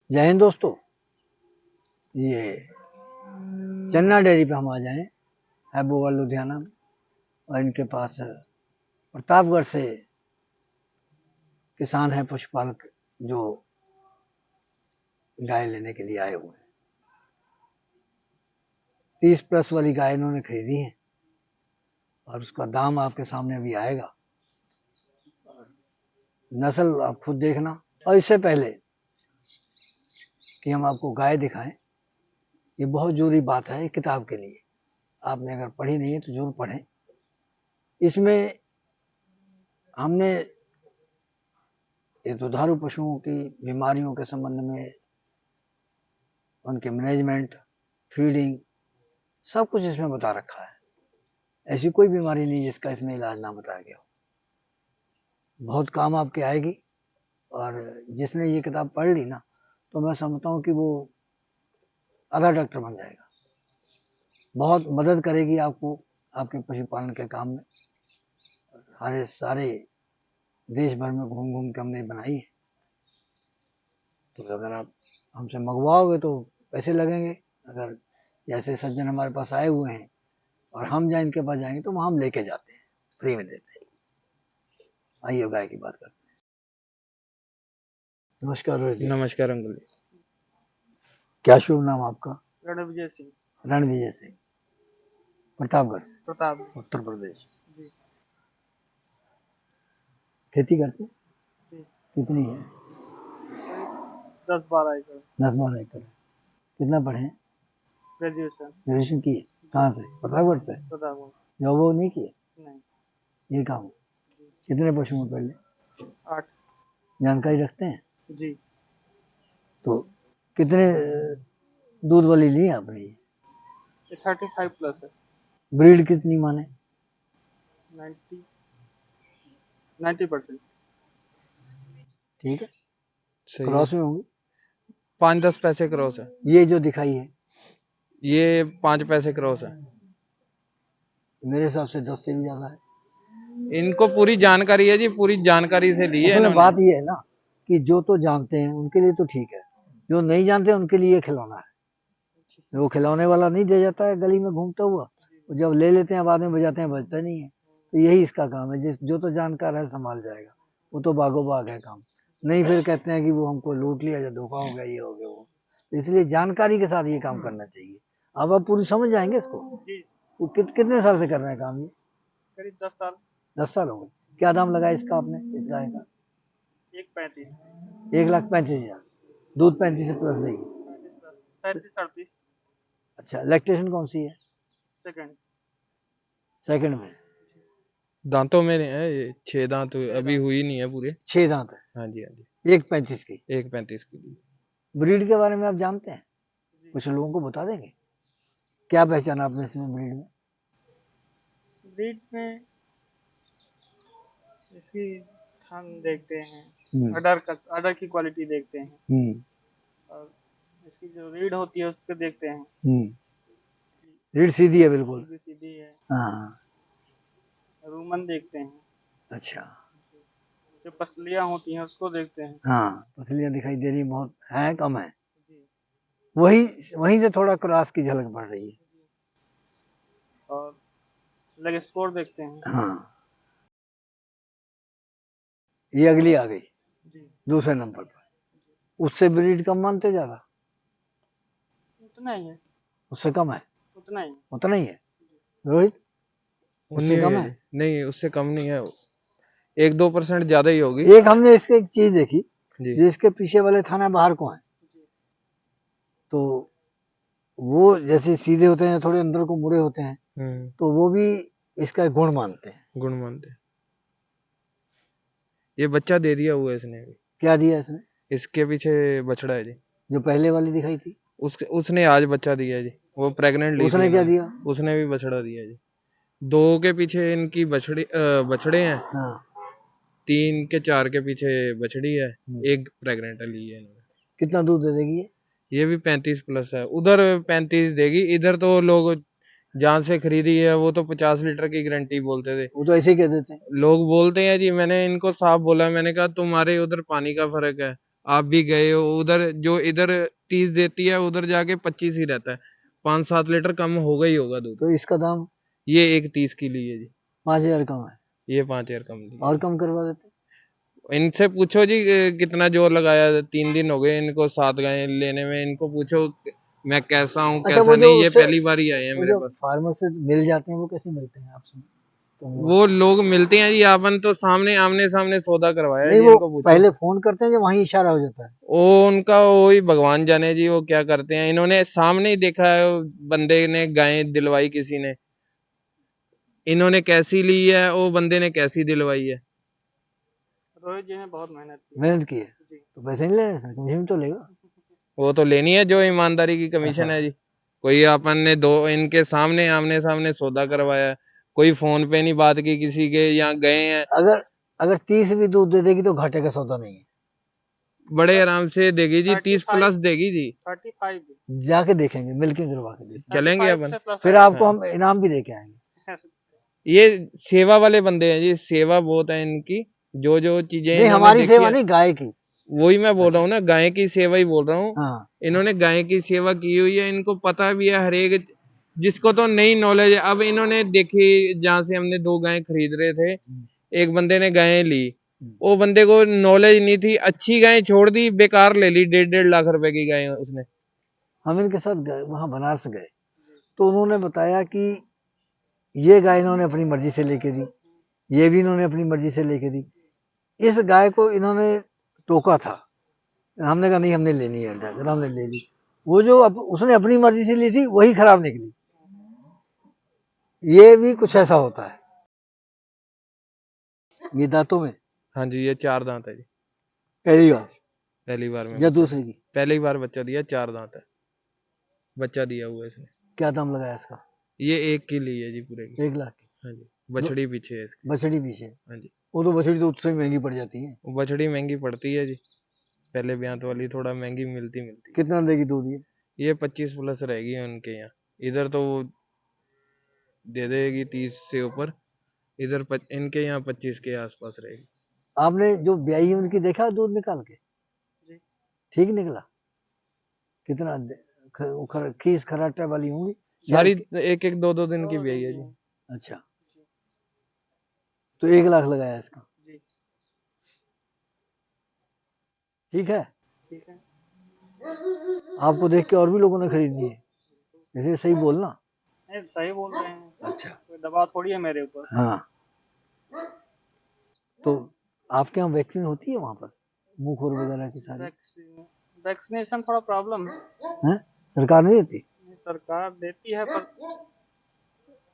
जय हिंद दोस्तों। ये चन्ना डेयरी पे हम आ जाएं, हैबोवाल लुधियाना में, और इनके पास प्रतापगढ़ से किसान है पशुपालक जो गाय लेने के लिए आए हुए हैं। 30+ वाली गाय इन्होंने खरीदी है और उसका दाम आपके सामने अभी आएगा। नस्ल आप खुद देखना। और इससे पहले कि हम आपको गाय दिखाएं, ये बहुत जरूरी बात है किताब के लिए। आपने अगर पढ़ी नहीं है तो जरूर पढ़ें। इसमें हमने ये दुधारू पशुओं की बीमारियों के संबंध में, उनके मैनेजमेंट, फीडिंग, सब कुछ इसमें बता रखा है। ऐसी कोई बीमारी नहीं जिसका इसमें इलाज ना बताया गया हो। बहुत काम आपके आएगी। और जिसने ये किताब पढ़ ली ना, तो मैं समझता हूँ कि वो आधा डॉक्टर बन जाएगा। बहुत मदद करेगी आपको आपके पशुपालन के काम में। सारे देश भर में घूम घूम के हमने बनाई है। तो अगर आप हमसे मंगवाओगे तो पैसे लगेंगे। अगर जैसे सज्जन हमारे पास आए हुए हैं और हम जहाँ इनके पास जाएंगे तो वहाँ हम लेके जाते हैं, फ्री में देते हैं। आइए गाय की बात करते हैं। नमस्कार रोहित जी। नमस्कार अंकुल जी। क्या शुभ नाम आपका? रणविजय सिंह। रणविजय सिंह, प्रतापगढ़ से, प्रताप उत्तर प्रदेश। जी। खेती करते हैं? जी। कितनी है? 10-12 एकड़। 10-12 एकड़। कितना पढ़े हैं? ग्रेजुएशन। ग्रेजुएशन की है? कहाँ से? प्रतापगढ़ से? प्रतापगढ़। जॉब वो नहीं किए? नहीं। ये काम? कितने पशु हैं पहले? 8। जानकारी रखते हैं? जी। तो कितने दूध वाली ली आपने? ये 35+ है। ब्रीड कितनी माने? 90%। ठीक है, सही क्रॉस है। में होंगी। 5-10 पैसे क्रॉस है। ये जो दिखाई है ये 5 पैसे क्रॉस है। मेरे हिसाब से 10 से भी ज्यादा है। इनको पूरी जानकारी है जी, पूरी जानकारी से ली है असल में इन्होंने। बात ये है ना कि जो तो जानते हैं उनके लिए तो ठीक है, जो नहीं जानते उनके लिए खिलौना है। वो खिलौने वाला नहीं दे जाता है गली में घूमता हुआ, वो जब ले लेते हैं बाद में बजाते हैं, बजता नहीं है। तो यही इसका काम है। जो तो जानकार है संभाल जाएगा, वो तो बागो बाग है काम। नहीं फिर कहते हैं कि वो हमको लूट लिया या धोखा हो गया, ये हो गया वो। इसलिए जानकारी के साथ ये काम करना चाहिए। अब आप पूरी समझ जाएंगे इसको। वो कितने साल से कर रहे हैं काम ये? करीब 10 साल। 10 साल हो गए। क्या दाम लगाया इसका आपने, इस गाय का? 1.35। 1,35,000। दूध 35 से प्लस देगी? 35-38। अच्छा, लैक्टेशन कौन सी है? सेकंड। सेकंड में? दांतों में है ये 6 दांत अभी हुई नहीं है पूरे। 6 दांत है। हाँ जी, हाँ जी। 1,35 की। 1.35 की। ब्रीड के बारे में आप जानते हैं? कुछ लोगों को बता देंगे? क्या पहचाना आपने इसमें ब्रीड में? ब्रीड में इसकी थान देखते हैं, अडर की क्वालिटी देखते हैं, और इसकी जो रीढ़ होती है उसको देखते हैं। रीढ़ सीधी है बिल्कुल? सीधी है। हाँ। रूमन देखते हैं। अच्छा। जो पसलियां होती हैं उसको देखते हैं। हाँ, पसलियां दिखाई दे रही बहुत है, कम है। जी। वहीं से थोड़ा क्रॉस की झलक पड़ रही है। और लेग स्कोर देखते हैं। हाँ, ये अगली आ गई जी। दूसरे नंबर पर। उससे ब्रीड कम मानते ज्यादा? उतना ही है। उससे कम है? उतना ही। उतना ही है रोहित? उससे कम है? नहीं, उससे कम नहीं है। 1-2% ज्यादा ही होगी। एक हमने इसके एक चीज देखी, जो इसके पीछे वाले थाना बाहर को है, तो वो जैसे सीधे होते हैं, थोड़े अंदर को मुड़े होते हैं, तो वो भी इसका गुण मानते हैं। ये बच्चा दे दिया हुआ है इसने। क्या दिया इसने? इसके पीछे बछड़ा है जी। जो पहले वाली दिखाई थी उसने आज बच्चा दिया जी। वो प्रेग्नेंट ली थी। उसने क्या दिया? उसने भी बछड़ा दिया जी। 2 के पीछे इनकी बछड़े हैं। हाँ। 3 के 4 के पीछे बछड़ी है। एक प्रेग्नेंट ली है इन्होंने। कितना दूध दे देगी ये भी 35+ है। उधर 35 देगी, इधर तो लोग जहाँ से खरीदी है वो तो 50 लीटर की गारंटी बोलते थे। वो तो ऐसे ही कह देते हैं। लोग बोलते हैं जी। मैंने इनको साफ बोला, मैंने कहा तुम्हारे उधर पानी का फर्क है, आप भी गए हो उधर, जो इधर 30 देती है उधर जाके 25 ही रहता है, 5-7 लीटर कम होगा ही होगा दूध। तो इसका दाम ये 1.30 की ली है जी, 5,000 कम है, ये 5,000 कम ली और कम करवा देते। इनसे पूछो जी कितना जोर लगाया, 3 दिन हो गए इनको 7 गाय लेने में, इनको पूछो मैं कैसा हूँ अच्छा, कैसा वो जो नहीं, ये उससे पहली बार ही आए हैं वो मेरे जो पास। फार्मर से मिल जाते हैं वो कैसे मिलते हैं आपसे? तो वो लोग मिलते हैं जी, अपन तो सामने आमने सामने सौदा करवाया नहीं, जी, वो इनको पूछो। पहले फोन करते हैं या वहीं इशारा हो जाता है? वो उनका वही भगवान जाने जी, वो क्या करते हैं, इन्होंने सामने ही देखा है, बंदे ने गाय दिलवाई किसी ने, इन्होंने कैसी ली है, वो बंदे ने कैसी दिलवाई है। रोहित जी ने बहुत मेहनत की। मेहनत की है जी। तो पैसे नहीं ले रहे सर, कमीशन तो लेगा। वो तो लेनी है जो ईमानदारी की कमीशन अच्छा। है जी। कोई अपन ने दो इनके सामने आमने सामने सौदा करवाया, कोई फोन पे नहीं बात की किसी के, यहाँ गए हैं। अगर अगर 30 भी दूध दे देगी तो घाटे का सौदा नहीं है। बड़े आराम से देगी जी, 30 35 प्लस देगी जी। 35 भी। जाके देखेंगे, मिलके करवा के देखेंगे, चलेंगे 35 अपन, से प्लस फिर आएगा। आपको हम इनाम भी दे के आएंगे। ये सेवा वाले बंदे हैं जी, सेवा बहुत है इनकी, जो जो चीजें नहीं, इन्होंने हमारी देखी सेवा है, नहीं, गाय की। वही मैं बोल अच्छा। रहा हूँ ना, गाय की सेवा ही बोल रहा हूँ। हाँ। इन्होंने गाय की सेवा की हुई है, इनको पता भी है हर एक, जिसको तो नई नॉलेज है। अब इन्होंने देखी, जहाँ से हमने 2 गायें खरीद रहे थे, एक बंदे ने गायें ली, वो बंदे को नॉलेज नहीं थी, अच्छी गाय छोड़ दी, बेकार ले ली, 1.5 लाख रुपए की गाय उसने। हम इनके साथ गए, वहां बनारस गए, तो उन्होंने बताया कि ये गाय इन्होंने अपनी मर्जी से लेके दी, ये भी इन्होंने अपनी मर्जी से लेके दी। इस गाय को इन्होंने टोका था, हमने कहा नहीं, हमने लेनी है, जाकर हमने ले ली। वो जो उसने अपनी मर्जी से ली थी वही खराब निकली। ये भी कुछ ऐसा होता है। ये दांतों में हाँ जी, ये 4 दांत है जी, पहली बार पहली बार में या बच्चा दूसरी की? पहली बार बच्चा दिया, 4 दांत है, बच्चा दिया हुआ है इसने। क्या दाम लगाया इसका? ये 1 की ली है जी पूरे की। 1 लाख की? हाँ जी, बछड़ी पीछे है इसकी। बछड़ी पीछे? हाँ जी, वो तो बछड़ी तो उससे महंगी पड़ जाती है। वो बछड़ी महंगी पड़ती है जी, पहले ब्यांत वाली थोड़ा महंगी मिलती। कितना देगी दूध ये 25 प्लस रहेगी उनके यहाँ, इधर तो वो दे देगी 30 से ऊपर, इधर इनके यहाँ 25 के आसपास रहेगी। आपने जो ब्याई है उनकी देखा दूध निकाल के? जी। ठीक निकला? कितना खीस खराटा वाली होंगी सारी 1-1 2-2 दिन की ब्याई है जी। अच्छा, तो 1 लाख लगाया इसका? जी। ठीक है। ठीक है। आपको देख के और भी लोगों ने खरीदनी है, इसे सही बोलना। नहीं, सही बोल रहे हैं। अच्छा। कोई दबाव थोड़ी है मेरे ऊपर। हाँ, तो आपके यहाँ वैक्सीन होती है वहां पर, मुंह खोर वगैरह की सारी? वैक्सीनेशन थोड़ा प्रॉब्लम है। हैं? सरकार नहीं देती? सरकार देती है पर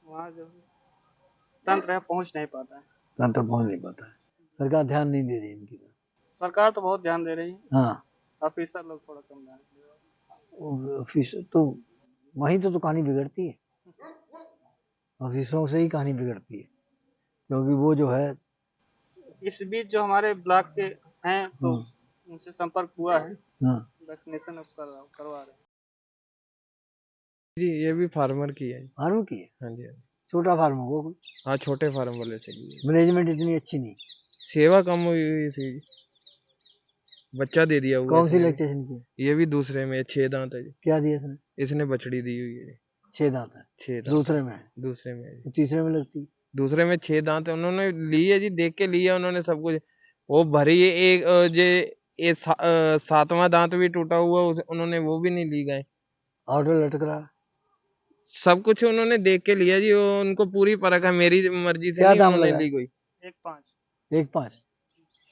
वहाँ जो तंत्र है पहुँच नहीं पाता है। तंत्र पहुंच नहीं पाता है, सरकार ध्यान नहीं दे रही इनकी तरफ। सरकार तो बहुत ध्यान दे रही है, हाँ, ऑफिसर लोग थोड़ा कम ध्यान दे रहे हैं। ऑफिस तो वहीं तो कहानी बिगड़ती है, ऑफिसरों से ही कहानी बिगड़ती है, क्योंकि वो जो है। इस बीच जो हमारे ब्लॉक के हैं तो उनसे संपर्क हुआ है, वैक्सीनेशन करवा रहे हैं जी। ये भी फार्मर की है। फार्म की है? हाँ जी, हाँ जी। छोटा फार्म होगा कोई? हाँ, छोटे फार्म वाले से की है। मैनेजमेंट इतनी अच्छी नहीं, सेवा कम हुई थी, बच्चा दे दिया हुआ कौन सी इसने भी। इलेक्ट्रिशियन की? ये भी दूसरे में 6 दांत है जी। क्या दिया इसने? इसने बछड़ी दी हुई है 6 दांत है? 6 दांत दूसरे में है? दूसरे में है जी। तो तीसरे में लगती? दूसरे में 6 दांत है, उन्होंने ली है जी, देख के लिया उन्होंने सब कुछ। वो भरी है एक ये 7वां दांत भी टूटा हुआ, उन्होंने वो भी नहीं ली गाय। ऑर्डर लटक रहा? सब कुछ उन्होंने देख के लिया जी, वो उनको पूरी परख है, मेरी मर्जी से क्या नहीं दाम उन्होंने लगा? ली कोई। 1.5। 1.5?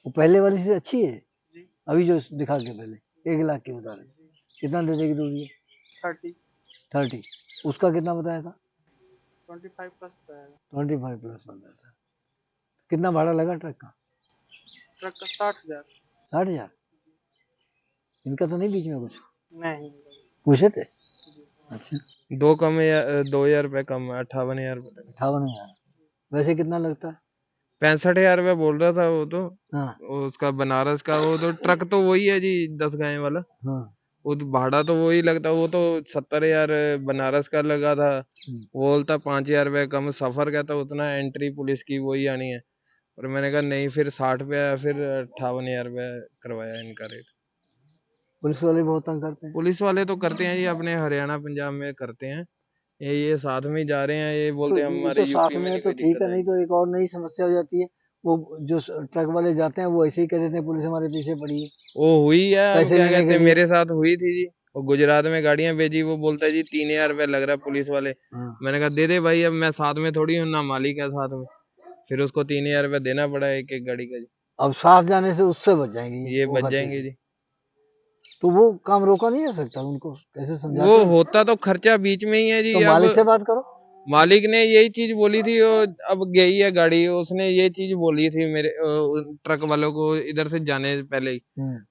वो पहले वाली से अच्छी है? जी। अभी जो दिखा के पहले 1 लाख की बता रहे, कितना दे देगी दूध ये? 30। उसका कितना बताया था? 25 प्लस बताया। 25 प्लस बताया था। कितना भाड़ा लगा ट्रक का? ट्रक का 60,000। 60,000? इनका तो नहीं बीच में कुछ नहीं पूछे थे? अच्छा, 2 कम है, 2,000 रुपए कम है, 58,000 रुपए। 58,000? वैसे कितना लगता है? 65,000 रुपए बोल रहा था वो तो। हाँ। उसका बनारस का, वो तो ट्रक तो वही है जी, 10 गाय वाला। हाँ। वो तो भाड़ा तो वही लगता, वो तो 70,000 बनारस का लगा था। वो बोलता 5,000 रुपए कम सफर का, तो उतना एंट्री पुलिस की वही आनी है। और मैंने कहा नहीं, फिर 60 पे आया, फिर 58,000 रुपए करवाया इनका रेट। पुलिस वाले बहुत तंग करते हैं। पुलिस वाले तो करते हैं जी, अपने हरियाणा पंजाब में करते हैं। ये साथ में ही जा रहे हैं, ये बोलते हैं हमारे तो साथ यूपी में में नहीं तो कोई ठीक दिक्कत है, नहीं तो एक और नई समस्या हो जाती है। वो जो ट्रक वाले जाते हैं वो ऐसे ही कह देते हैं पुलिस हमारे पीछे पड़ी है, वो हुई है, अब पैसे क्या लेने कहते के हैं, लिए। मेरे साथ हुई थी जी। वो गुजरात में गाड़ियां भेजी, वो बोलता है जी 3000 रुपया लग रहा है पुलिस वाले। हाँ। मैंने कहा दे दे भाई, अब मैं साथ में थोड़ी हूँ ना, मालिक है साथ में। फिर उसको 3000 रुपया देना पड़ा एक एक गाड़ी का जी। अब साथ जाने से उससे बच जाएंगे ये वो बच खर्चे जाएंगे से। जी। तो वो काम रोका नहीं जा सकता, उनको कैसे समझाते वो हैं? होता तो खर्चा बीच में ही है जी। तो अब मालिक से बात करो। मालिक ने यही चीज बोली थी, वो अब गई है गाड़ी, उसने ये चीज बोली थी मेरे ट्रक वालों को इधर से जाने से पहले ही।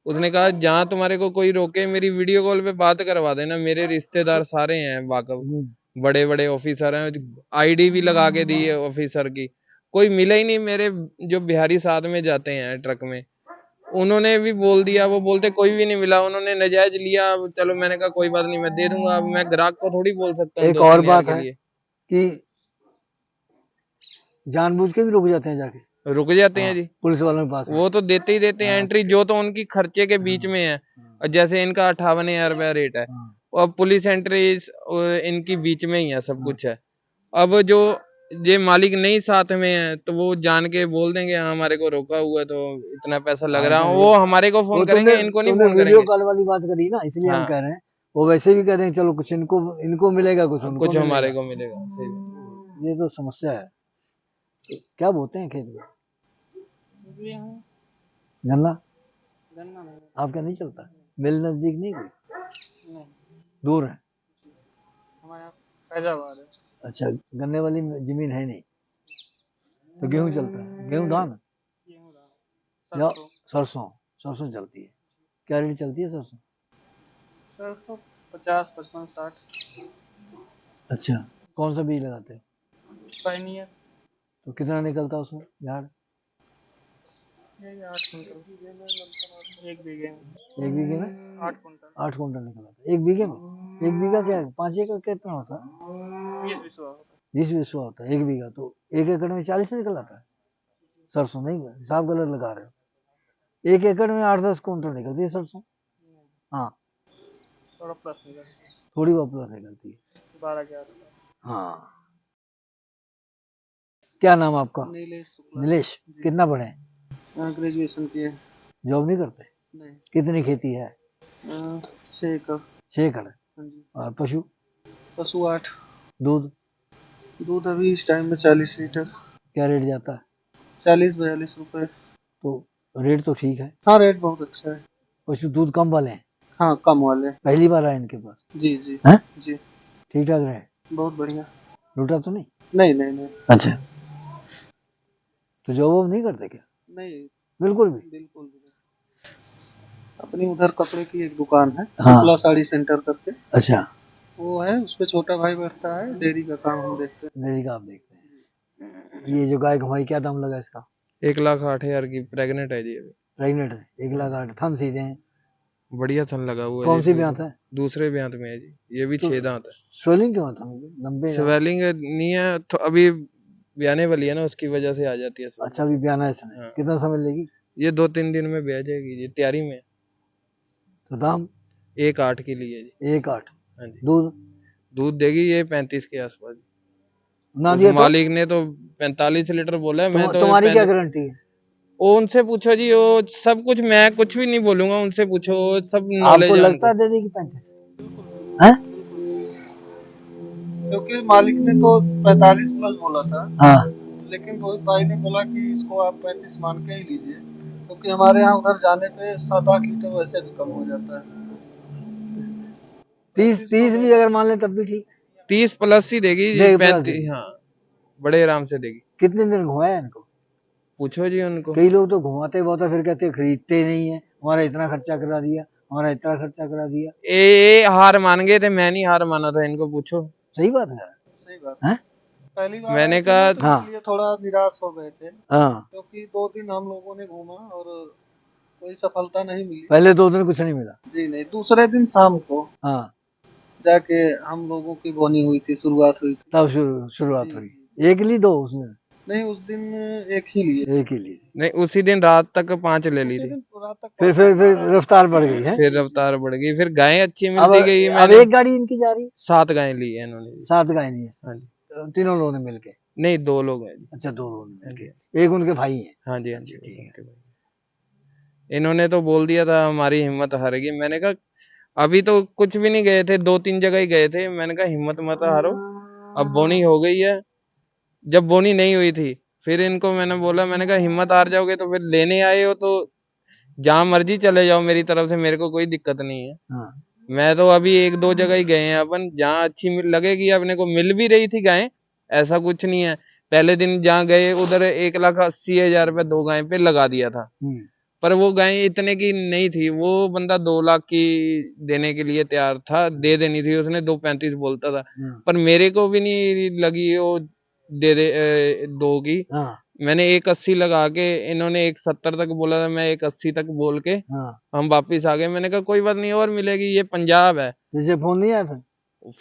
उसने कहा जहाँ तुम्हारे को कोई रोके मेरी वीडियो कॉल पे बात करवा देना, मेरे रिश्तेदार सारे हैं वाकफ, बड़े बड़े ऑफिसर हैं, आईडी भी लगा के दी है ऑफिसर की। कोई मिला ही नहीं मेरे, जो बिहारी साथ में जाते हैं ट्रक में, उन्होंने भी बोल दिया। वो बोलते कोई भी नहीं मिला, उन्होंने नजायज लिया। चलो मैंने कहा कोई बात नहीं, मैं दे दूंगा। अब मैं ग्राहक को थोड़ी बोल सकता हूँ एक दो और तीन हजार बात के है लिए। कि जानबूझ के भी रुक जाते हैं जाके। रुक जाते हैं हाँ, जी, पुलिस वालों के पास में। वो तो देते ही देते हैं हाँ, एंट्री, जो तो उनकी खर्चे के बीच में है। और जैसे इनका 58,000 रुपया रेट है, हाँ, और पुलिस एंट्री इनकी बीच में ही है, सब हाँ। कुछ है। अब जो ये मालिक नहीं साथ में है तो वो जान के बोल देंगे हाँ हमारे को रोका हुआ है तो इतना पैसा लग हाँ, रहा तो है, ये वो हमारे को वो फोन करेंगे, इनको नहीं फोन वीडियो करेंगे। कॉल वाली बात करी ना, इसलिए हम हाँ, कह रहे हैं। वो वैसे भी कह रहे हैं चलो कुछ इनको इनको मिलेगा, कुछ उनको कुछ हमारे मिलेगा। को मिलेगा। सही बात। ये तो समस्या है। तो क्या बोलते हैं खेत में? ये यहाँ गन्ना गन्ना नहीं आपका नहीं चलता? मिल नजदीक नहीं कोई? नहीं, दूर है? हमारे यहाँ फैजाबाद है। अच्छा, गन्ने वाली जमीन है नहीं तो गेहूं चलता है? गेहूं धान गेहूँ या सरसों सरसों? सरसों चलती है। क्या रेट चलती है सरसों? सरसों 50, 55, 60 अच्छा, कौन सा बीज लगाते हो? पायनियर। तो कितना निकलता है उसमें झाड़? यही 8 कुंटल एक बीघे में। एक बीघे में 8 कुंटल 8 कुंटल निकल आता है एक बीघे में? एक बीघा क्या है, 5 एकड़ कितना होता है? 20 बिस्वा होता 20 बिस्वा होता है एक बीघा, तो एक एकड़ में 40 निकल आता है। सरसों नहीं, हिसाब गलत लगा रहे हो। एक एकड़ में 8-10 कुंटल निकलती है सरसों। है। हाँ, थोड़ा प्लस निकलता है, थोड़ी बहुत प्लस निकलती है। 12-11। हाँ। क्या नाम आपका? नीलेश शुक्ला। नीलेश, कितना पढ़े हैं? ग्रेजुएशन किए। जॉब नहीं करते? नहीं। कितनी खेती है? 6 एकड़। 6 एकड़। हाँ जी। और पशु? पशु 8। दूध? दूध अभी इस टाइम में 40 लीटर। क्या रेट जाता है? 40-42 रुपए। तो रेट तो ठीक है। हाँ, रेट बहुत अच्छा है। पशु दूध कम वाले हैं? हाँ, कम वाले। पहली बार आए इनके पास? जी जी हैं? जी। ठीक ठाक रहे? बहुत बढ़िया। लूटा तो नहीं? नहीं नहीं नहीं अच्छा, तो जॉब वॉब नहीं करते क्या? नहीं, बिल्कुल भी? बिल्कुल भी नहीं। अपनी उधर कपड़े की एक दुकान है, हाँ। शुक्ला साड़ी सेंटर करके, अच्छा, वो है, उसपे छोटा भाई बैठता है। डेयरी का काम हम देखते हैं। डेयरी का आप देखते हैं। ये जो गाय हमारी क्या दाम लगा इसका? 1,08,000 की प्रेग्नेंट है जी, अभी प्रेग्नेंट है? 1,08,000। थन सीधे हैं? बढ़िया थन लगा हुआ है कौन जी। सी ब्यांत है? दूसरे ब्यांत में है जी, ये भी तो 6 दांत है। स्वेलिंग क्यों होता है? लंबे दांत। स्वेलिंग नहीं है तो अभी ब्याने वाली है ना, उसकी वजह से आ जाती है swelling। अच्छा, अभी ब्याना है इसने? हाँ। कितना समय लेगी? ये 2-3 दिन में ब्याह जाएगी, ये तैयारी में है। तो दाम? 1,08,000 के लिए जी। 1,08,000। हाँ जी। दूध? दूध देगी ये 35 के आसपास। ना उस दिया तो? मालिक ने तो 45 लीटर बोला है, मैं तो तुम्हारी क्या गारंटी है? वो उनसे पूछो जी, वो सब कुछ, मैं कुछ भी नहीं बोलूंगा, उनसे पूछो, सब नॉलेज आपको है लगता उनको। है दे देगी 35? हैं? क्योंकि मालिक ने तो 45 प्लस बोला था, हाँ। लेकिन रोहित भाई ने बोला कि इसको आप 35 मान के ही लीजिए, क्योंकि हमारे यहाँ उधर जाने पे 7-8 लीटर वैसे भी कम हो जाता है। 30 भी अगर मान ले तब भी ठीक? 30 प्लस ही देगी जी, देगी, प्लस 35 देगी। हाँ, बड़े आराम से देगी। कितने दिन घुमाया इनको? पूछो जी उनको। कई लोग तो घुमाते बहुत है, फिर कहते हैं खरीदते नहीं है, हमारा इतना खर्चा करा दिया, हमारा इतना खर्चा करा दिया। ए हार मान गए थे, मैं नहीं हार माना था, इनको पूछो। सही बात है। सही बात हैं? पहली बार मैंने आए थे कहा ना, तो हाँ। इसलिए थोड़ा निराश हो गए थे, हाँ, क्योंकि 2 दिन हम लोगों ने घूमा और कोई सफलता नहीं मिली। पहले 2 दिन कुछ नहीं मिला। जी नहीं, दूसरे दिन शाम को हाँ, जाके हम लोगों की बोनी हुई थी, शुरुआत हुई थी। तब शुरुआत जी, हुई। जी, एक ली 2 उसमें? नहीं उस दिन एक ही लिए, एक ही लिए, नहीं उसी दिन रात तक 5 ले ली उसी थी। दिन रात तक फिर रफ्तार बढ़ गई है। फिर रफ्तार बढ़ गई, फिर गायें अच्छी अब मिलती गई। अब मैंने एक गाड़ी इनकी जा रही है, 7 गायें ली है इन्होंने जी। 7 गाय नहीं हाँ जी, है, तीनों लोगों ने मिलके? नहीं 2 लोग हैं जी। अच्छा, 2 लोगों ने हाँ जी, मिलके, एक उनके भाई हैं। हाँ जी, हाँ जी, अच्छा, ठीक है। उनके भाई। इन्होंने तो बोल दिया था हमारी हिम्मत हार गई। मैंने कहा अभी तो कुछ भी नहीं गए थे, 2-3 जगह ही गए थे। मैंने कहा हिम्मत मत हारो, अब बोनी हो गई है। जब बोनी नहीं हुई थी, फिर इनको मैंने बोला, मैंने कहा हिम्मत हार जाओगे तो फिर लेने आए हो तो जहां मर्जी चले जाओ, मेरी तरफ से मेरे को कोई दिक्कत नहीं है। हाँ, मैं तो अभी 1-2 जगह ही गए हैं अपन, जहां अच्छी लगेगी अपने को, मिल भी रही थी गायें, ऐसा कुछ नहीं है। पहले दिन जहाँ गए उधर 1,80,000 रुपये 2 गाय पे लगा दिया था, पर वो गाय इतने की नहीं थी। वो बंदा 2 लाख की देने के लिए तैयार था, दे देनी थी उसने, 2,35 बोलता था, पर मेरे को भी नहीं लगी वो दे दे 2 की। हाँ, मैंने 1,80 लगा के, इन्होंने 1,70 तक बोला था, मैं 1,80 तक बोल के हाँ। हम वापिस आ गए। मैंने कहा कोई बात नहीं और मिलेगी, ये पंजाब है। तुझे फोन नहीं आया फिर?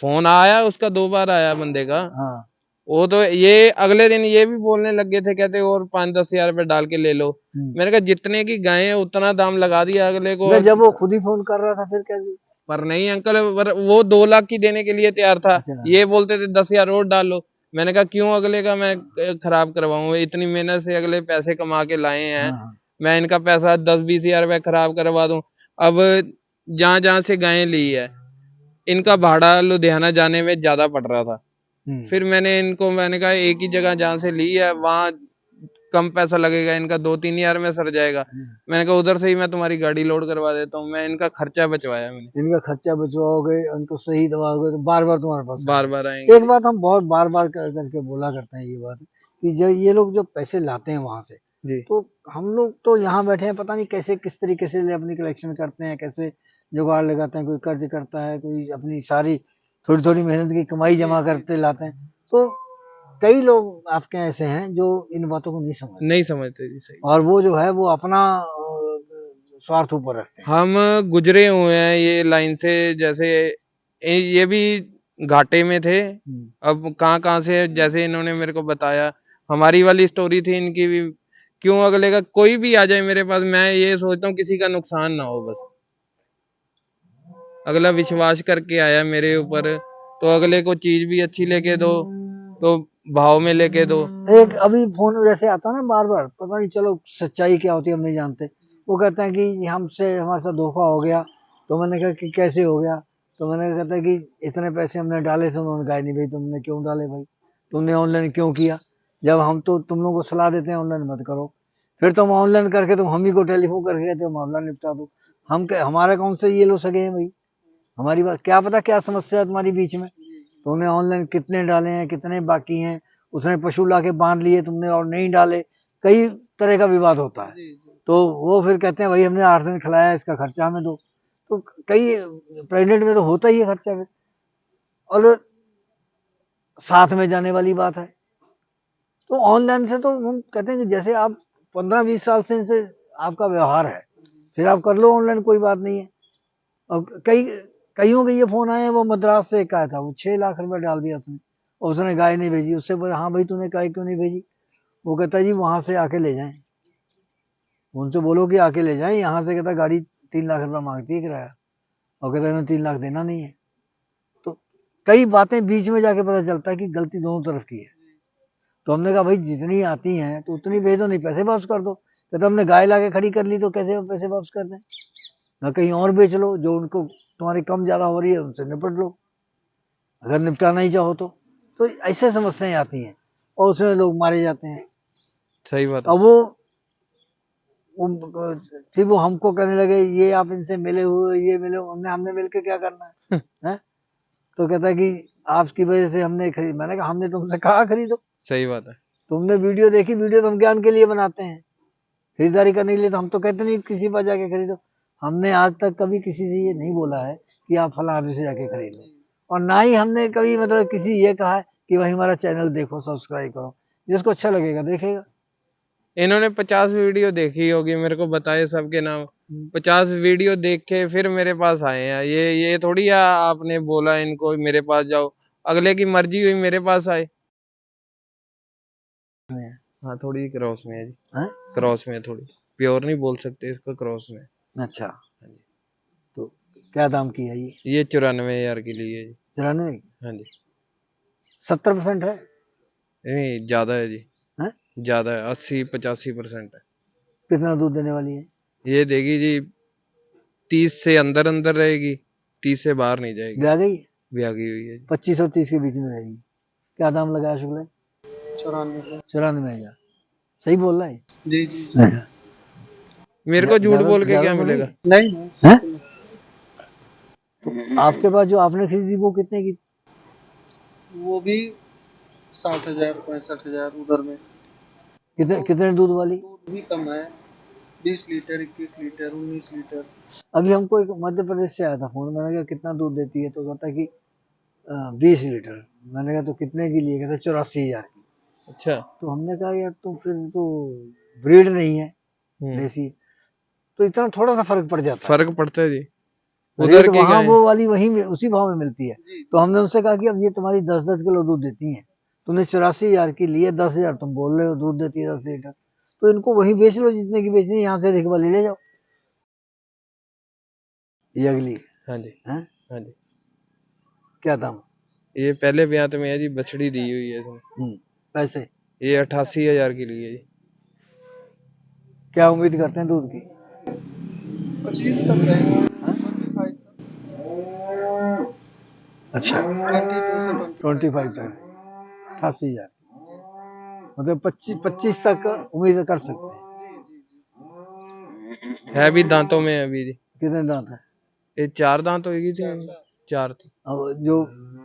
फोन आया उसका, 2 बार आया बंदे का। हाँ। वो तो ये अगले दिन ये भी बोलने लग गए थे, कहते और 5-10 हजार रुपए डाल के ले लो। मैंने कहा जितने की गाय है उतना दाम लगा दिया अगले को। जब वो खुद ही फोन कर रहा था फिर कैसे? पर नहीं अंकल, वो 2 लाख की देने के लिए तैयार था। अच्छा। ये बोलते थे 10 हजार और डाल लो। मैंने कहा क्यों अगले का मैं खराब करवाऊं, इतनी मेहनत से अगले पैसे कमा के लाए हैं। हाँ, मैं इनका पैसा 10-20 हजार रुपए खराब करवा दूं। अब जहां जहां से गायें ली है, इनका भाड़ा लुधियाना जाने में ज्यादा पड़ रहा था। फिर मैंने कहा एक ही जगह जहां से ली है वहां कम पैसा लगेगा, इनका 2-3 हजार में सर जाएगा। मैंने कहा उधर से ही मैं तुम्हारी गाड़ी लोड करवा देता हूँ। मैं इनका खर्चा बचवाया मैंने। इनका खर्चा बचवाओगे, उनको सही दवाओगे तो बार बार तुम्हारे पास बार बार आएंगे। एक बात हम बहुत बार बार करके बोला करते हैं, ये बात कि जब ये लोग जो पैसे लाते हैं वहां से, जी, तो हम लोग तो यहाँ बैठे हैं, पता नहीं कैसे किस तरीके से अपनी कलेक्शन करते हैं, कैसे जुगाड़ लगाते हैं। कोई कर्ज करता है, कोई अपनी सारी थोड़ी थोड़ी मेहनत की कमाई जमा करते लाते हैं। तो कई लोग आपके ऐसे हैं जो इन बातों को नहीं समझते जी। सही। और वो जो है वो अपना स्वार्थ ऊपर रखते हैं। हम गुजरे हुए हैं ये लाइन से, जैसे ये भी घाटे में थे, अब कहाँ कहाँ से, जैसे इन्होंने मेरे को बताया, हमारी वाली स्टोरी थी, इनकी भी। क्यों अगले का कोई भी आ जाए मेरे पास, मैं ये सोचता हूँ किसी का नुकसान ना हो बस। अगला विश्वास करके आया मेरे ऊपर, तो अगले को चीज भी अच्छी लेके दो, तो भाव में लेके दो। एक अभी फोन जैसे आता ना बार बार, पता नहीं चलो सच्चाई क्या होती है हम नहीं जानते। वो कहते हैं कि हमसे हमारे साथ धोखा हो गया। तो मैंने कहा कि कैसे हो गया? तो मैंने कहता है कि इतने पैसे हमने डाले थे। उन्होंने कहा नहीं भाई तुमने क्यों डाले भाई, तुमने ऑनलाइन क्यों किया? जब हम तो तुम लोगों को सलाह देते हैं ऑनलाइन मत करो, फिर तुम ऑनलाइन करके तुम हम ही को टेलीफोन करके कहते हो मामला निपटा दो। हमारे अकाउंट से ये लोग सगे हैं भाई, हमारी बात क्या पता क्या समस्या है तुम्हारी बीच में। तुमने ऑनलाइन कितने डाले हैं, कितने बाकी हैं, उसने पशु ला के बांध लिए तुमने और नहीं डाले, कई तरह का विवाद होता है। तो वो फिर कहते हैं भाई हमने 8 दिन खिलाया, इसका खर्चा हमें दो। तो कई प्रेग्नेंट में तो होता ही है खर्चा फिर, और साथ में जाने वाली बात है। तो ऑनलाइन से तो हम कहते हैं कि जैसे आप 15-20 साल से इनसे आपका व्यवहार है, फिर आप कर लो ऑनलाइन, कोई बात नहीं है। और कईयों के ये फोन आए हैं, वो मद्रास से एक आया था, वो 6 लाख रुपए डाल दिया उसने, और उसने गाय नहीं भेजी। उससे बोला हाँ भाई तूने गाय क्यों नहीं भेजी? वो कहता जी वहां से आके ले जाएं, उनसे बोलो कि आके ले जाएं। यहाँ से कहता गाड़ी 3 लाख रुपया मांगती है किराया, और कहता इन्होंने 3 लाख देना नहीं है। तो कई बातें बीच में जाके पता चलता है कि गलती दोनों तरफ की है। तो हमने कहा भाई जितनी आती हैं तो उतनी भेजो, नहीं पैसे वापस कर दो। कहता हमने गाय ला के खड़ी कर ली तो कैसे पैसे वापस कर दें? ना कहीं और बेच लो, जो उनको तुम्हारी कम ज्यादा हो रही है उनसे निपट लो, अगर निपटाना ही चाहो तो। तो ऐसे समस्याएं आती हैं और उसमें लोग मारे जाते हैं। सही बात। अब फिर वो हमको कहने लगे ये आप इनसे मिले हुए, ये मिले, हमने मिलके क्या करना है? है? तो कहता है कि आपकी वजह से हमने खरीद। मैंने कहा हमने तुमसे कहा खरीदो, सही बात है। तुमने वीडियो देखी, वीडियो तो हम ज्ञान के लिए बनाते हैं, खरीदारी करने के लिए तो हम तो कहते नहीं किसी पर जाके खरीदो। हमने आज तक कभी किसी से ये नहीं बोला है कि आप फला आदमी से जाके खरीद लो, और ना ही हमने कभी मतलब किसी ये कहा है कि भाई हमारा चैनल देखो, सब्सक्राइब करो। जिसको अच्छा लगेगा देखेगा। इन्होंने 50 वीडियो देखी होगी, मेरे को बताए सबके नाम। 50 वीडियो देख के फिर मेरे पास आए हैं। ये थोड़ी आपने बोला इनको मेरे पास जाओ, अगले की मर्जी हुई मेरे पास आए। हाँ थोड़ी क्रॉस में है जी। हैं? क्रॉस में है थोड़ी, प्योर नहीं बोल सकते इसको, क्रॉस में। अच्छा, हाँ जी। तो क्या दाम की है ये 94,000 की ली है जी। 94? हाँ जी। 70% है? नहीं ज्यादा है जी, हैं? ज्यादा है, 80-85% है। कितना दूध देने वाली है? ये देगी जी 30 से अंदर अंदर रहेगी, 30 से बाहर नहीं जाएगी। ब्याह गई? ब्यागी हुई है जी। 25 और 30 के बीच में रहेगी। क्या दाम लगाया शुक्ला? 94। 94,000। सही बोल रहा है? जी जी जी। अच्छा। मेरे को झूठ बोल के ज्यादा क्या तो मिलेगा? नहीं हैं? तो आपके पास जो आपने खरीदी वो कितने की? वो भी 60,000 65,000 उधर में। कितने दूध वाली? दूध भी कम है, 20 लीटर 21 लीटर 19 लीटर। अभी हमको एक मध्य प्रदेश से आया था फोन, मैंने कहा कितना दूध देती है, तो कहता कि 20 लीटर। मैंने कहा तो कितने की लिए? कहता 84,000 की। अच्छा। तो हमने कहा यार तो फिर तो ब्रीड नहीं है देसी, तो इतना थोड़ा सा फर्क पड़ जाता है। फर्क पड़ता है जी, उधर उधर की वहाँ गाय। वो वाली वहीं उसी भाव में मिलती है। तो हमने उनसे कहा कि अब ये तुम्हारी 10-10 किलो दूध देती है, तुमने 84,000 की लिए, 10,000 तुम बोल रहे हो दूध देती है 10 लीटर, तो इनको वहीं बेच लो जितने की बेचनी है, यहाँ से एक बार ले जाओ। ये अगली। हाँ जी। है? हाँ जी। क्या दाम? ये पहले ब्याह में है जी, बछड़ी दी हुई है इसमें। पैसे? ये 88,000 की ली है जी। क्या उम्मीद करते हैं दूध की? 25 तक रहेगी। हाँ? 25 तक। अच्छा, 22 से 25 तक 88,000, मतलब 25 तक उम्मीद कर सकते हैं। है भी दांतों में अभी जी। कितने दांत है? ये 4 दांत होगी थी, 4 थी। अब जो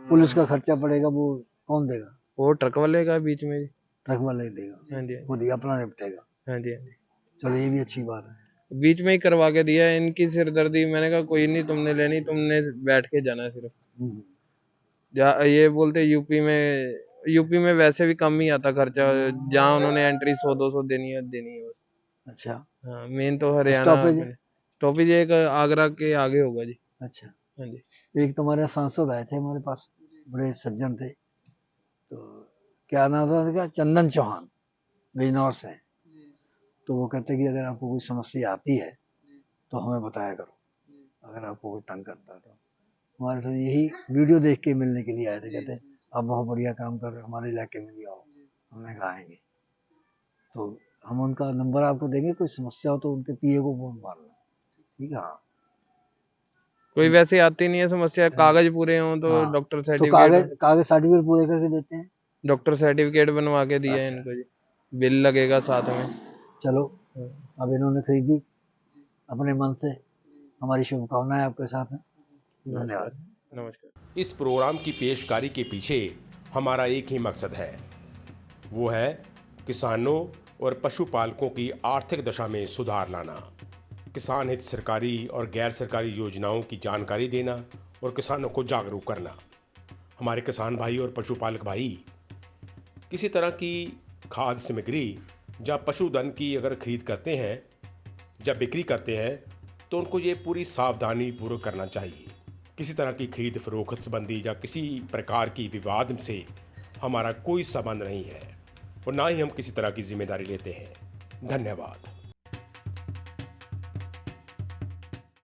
पुलिस का खर्चा पड़ेगा वो कौन देगा? वो ट्रक वाले का बीच में जी। ट्रक वाला ही देगा? हाँ जी। खुद ही अपना निपटेगा? हाँ जी। हाँ जी। चलो ये भी अच्छी बात है। बीच में ही करवा के दिया है इनकी सिरदर्दी। मैंने कहा कोई नहीं, तुमने लेनी, तुमने बैठ के जाना है सिर्फ। ये बोलते यूपी में वैसे भी कम ही आता खर्चा, जहाँ उन्होंने एंट्री 100-200 देनी है बस। अच्छा। हाँ, मेन तो हरियाणा स्टॉपेज एक आगरा के आगे होगा जी। अच्छा। हाँ जी। एक तुम्हारे सांसद आए थे हमारे पास, बड़े सज्जन थे, तो क्या नाम था उनका? चंदन चौहान, बिजनौर से। तो वो कहते कि अगर आपको कोई समस्या आती है तो हमें बताया करो, अगर आपको कोई तंग करता है तो। हमारे साथ यही वीडियो देख के मिलने के लिए आए थे, कहते आप बहुत बढ़िया काम कर रहे हो, हमारे इलाके में भी आओ। हमने कहा आएंगे, तो हम उनका नंबर आपको देंगे, कोई समस्या हो तो उनके पीए को फोन मारना, ठीक है? हाँ। कोई वैसे आती नहीं है समस्या, कागज पूरे हों तो हाँ, डॉक्टर तो सर्टिफिकेट कागज सर्टिफिकेट पूरे करके देते हैं। डॉक्टर सर्टिफिकेट बनवा के दिया है अच्छा। इनको जी, बिल लगेगा साथ में। चलो, अब इन्होंने खरीदी अपने मन से, हमारी शुभकामनाएं आपके साथ हैं। धन्यवाद। नमस्कार। इस प्रोग्राम की पेशकारी के पीछे हमारा एक ही मकसद है, वो है किसानों और पशुपालकों की आर्थिक दशा में सुधार लाना, किसान हित सरकारी और गैर सरकारी योजनाओं की जानकारी देना और किसानों को जागरूक करना। हमारे किसान भाई और पशुपालक भाई किसी तरह की खाद्य सामग्री या पशुधन की अगर खरीद करते हैं या बिक्री करते हैं तो उनको ये पूरी सावधानी पूर्वक करना चाहिए। किसी तरह की खरीद फरोख्त संबंधी या किसी प्रकार की विवाद से हमारा कोई संबंध नहीं है और ना ही हम किसी तरह की जिम्मेदारी लेते हैं। धन्यवाद।